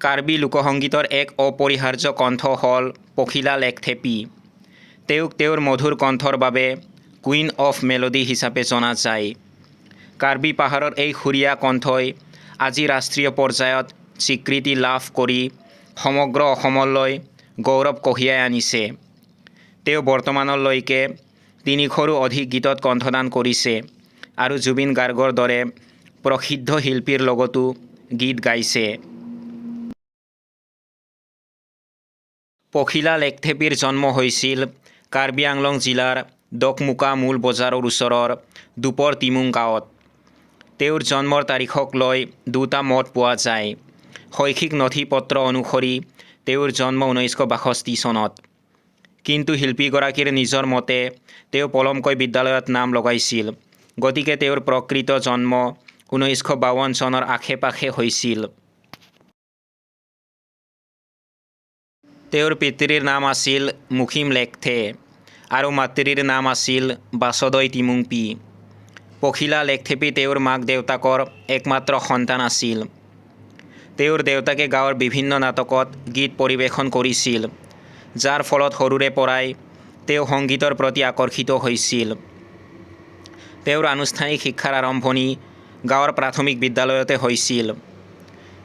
কাৰ্বি লোকসংগীতৰ এক অপৰিহাৰ্য কণ্ঠ হ'ল পখিলা লেকথেপি। তেওঁক তেওঁৰ মধুৰ কণ্ঠৰ বাবে কুইন অফ মেলোডি হিচাপে জনা যায়। কাৰ্বি পাহাৰৰ এই সুৰীয়া কণ্ঠই আজি ৰাষ্ট্ৰীয় পৰ্যায়ত স্বীকৃতি লাভ কৰি সমগ্ৰ অসমলৈ গৌৰৱ কঢ়িয়াই আনিছে। তেওঁ বৰ্তমানলৈকে ৩০০ৰো অধিক গীতত কণ্ঠদান কৰিছে আৰু জুবিন গাৰ্গৰ দৰে প্ৰসিদ্ধ শিল্পীৰ লগতো গীত গাইছে। পখিলা লেকথেপিৰ জন্ম হৈছিল কাৰ্বি আংলং জিলাৰ ডকমুকা মূল বজাৰৰ ওচৰৰ দুপৰ টিমুং গাঁৱত। তেওঁৰ জন্মৰ তাৰিখক লৈ দুটা মত পোৱা যায়। শৈক্ষিক নথি পত্ৰ অনুসৰি তেওঁৰ জন্ম 1962 চনত। কিন্তু শিল্পীগৰাকীৰ নিজৰ মতে তেওঁ পলমকৈ বিদ্যালয়ত নাম লগাইছিল, গতিকে তেওঁৰ প্ৰকৃত জন্ম 1952 চনৰ আশে-পাশে হৈছিল। তেওঁৰ পিতৃৰ নাম আছিল মুখিম লেকথে আৰু মাতৃৰ নাম আছিল বাসুদৈ টিমুংপি। পখিলা লেকথেপি তেওঁৰ মাক দেউতাকৰ একমাত্ৰ সন্তান আছিল। তেওঁৰ দেউতাকে গাঁৱৰ বিভিন্ন নাটকত গীত পৰিৱেশন কৰিছিল, যাৰ ফলত সৰুৰে পৰাই তেওঁ সংগীতৰ প্ৰতি আকৰ্ষিত হৈছিল। তেওঁৰ আনুষ্ঠানিক শিক্ষাৰ আৰম্ভণি গাঁৱৰ প্ৰাথমিক বিদ্যালয়তে হৈছিল।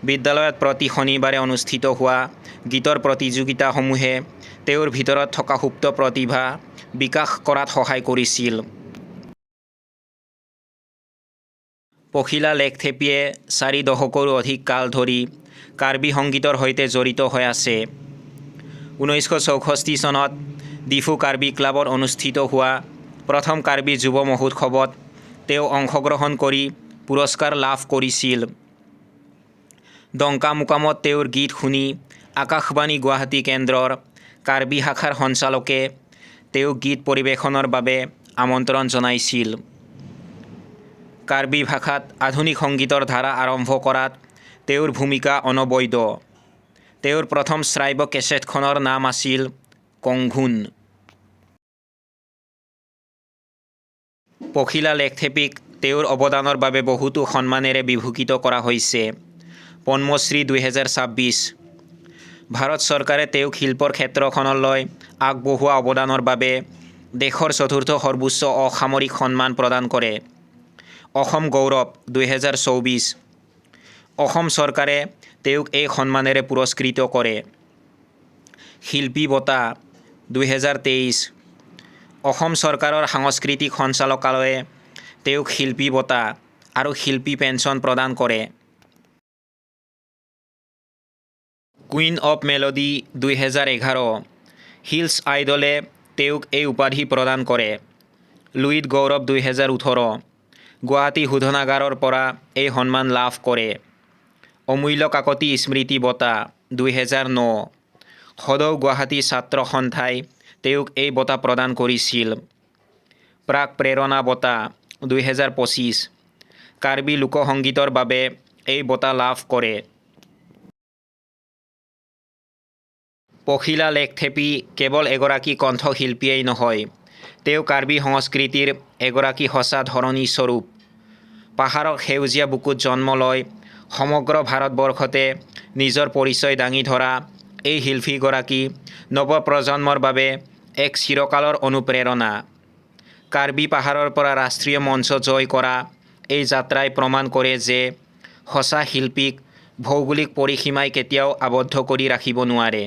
বিদ্যালয়ত প্ৰতি শনিবাৰে অনুষ্ঠিত হোৱা গীতৰ প্ৰতিযোগিতাসমূহে তেওঁৰ ভিতৰত থকা সুপ্ত প্ৰতিভা বিকাশ কৰাত সহায় কৰিছিল। পখিলা লেকথেপিয়ে 4 দশকৰো অধিক কাল ধৰি কাৰ্বি সংগীতৰ সৈতে জড়িত হৈ আছে। 1964 চনত ডিফু কাৰ্বি ক্লাবত অনুষ্ঠিত হোৱা প্ৰথম কাৰ্বি যুৱ মহোৎসৱত তেওঁ অংশগ্ৰহণ কৰি পুৰস্কাৰ লাভ কৰিছিল। ডংকা মুকামত তেওঁৰ গীত শুনি আকাশবাণী গুৱাহাটী কেন্দ্ৰৰ কাৰ্বি শাখাৰ সঞ্চালকে তেওঁক গীত পৰিৱেশনৰ বাবে আমন্ত্ৰণ জনাইছিল। কাৰ্বি ভাষাত আধুনিক সংগীতৰ ধাৰা আৰম্ভ কৰাত তেওঁৰ ভূমিকা অনবদ্য। তেওঁৰ প্ৰথম শ্ৰাব্য কেছেটখনৰ নাম আছিল কংঘুন। পখিলা লেকথেপিক তেওঁৰ অৱদানৰ বাবে বহুতো সন্মানেৰে বিভূষিত কৰা হৈছে। পদ্মশ্ৰী 2026। ভাৰত চৰকাৰে তেওঁক শিল্পৰ ক্ষেত্ৰখনলৈ আগবঢ়োৱা অৱদানৰ বাবে দেশৰ চতুৰ্থ সৰ্বোচ্চ অসামৰিক সন্মান প্ৰদান কৰে। অসম গৌৰৱ 2024। অসম চৰকাৰে তেওঁক এই সন্মানেৰে পুৰস্কৃত কৰে। শিল্পী বঁটা 2023। অসম চৰকাৰৰ সাংস্কৃতিক সঞ্চালকালয়ে তেওঁক শিল্পী বঁটা আৰু শিল্পী পেঞ্চন প্ৰদান কৰে। Queen of melody 2011। হিলছ আইডলে তেওঁক এই উপাধি প্ৰদান কৰে। লুইত গৌৰৱ 2018। গুৱাহাটী শোধনাগাৰৰ পৰা এই সন্মান লাভ কৰে। অমূল্য কাকতি স্মৃতি বঁটা 2009। সদৌ গুৱাহাটী ছাত্ৰ সন্থাই তেওঁক এই বঁটা প্ৰদান কৰিছিল। প্ৰাক প্ৰেৰণা বঁটা 2025। কাৰ্বি লোকসংগীতৰ বাবে এই বঁটা লাভ কৰে। পখিলা লেকথেপি কেৱল এগৰাকী কণ্ঠশিল্পীয়েই নহয়, তেওঁ কাৰ্বি সংস্কৃতিৰ এগৰাকী সঁচা ধৰণী স্বৰূপ। পাহাৰৰ সেউজীয়া বুকুত জন্ম লৈ সমগ্ৰ ভাৰতবৰ্ষতে নিজৰ পৰিচয় দাঙি ধৰা এই শিল্পীগৰাকী নৱপ্ৰজন্মৰ বাবে এক চিৰকালৰ অনুপ্ৰেৰণা। কাৰ্বি পাহাৰৰ পৰা ৰাষ্ট্ৰীয় মঞ্চ জয় কৰা এই যাত্ৰাই প্ৰমাণ কৰে যে সঁচা শিল্পীক ভৌগোলিক পৰিসীমাই কেতিয়াও আবদ্ধ কৰি ৰাখিব নোৱাৰে।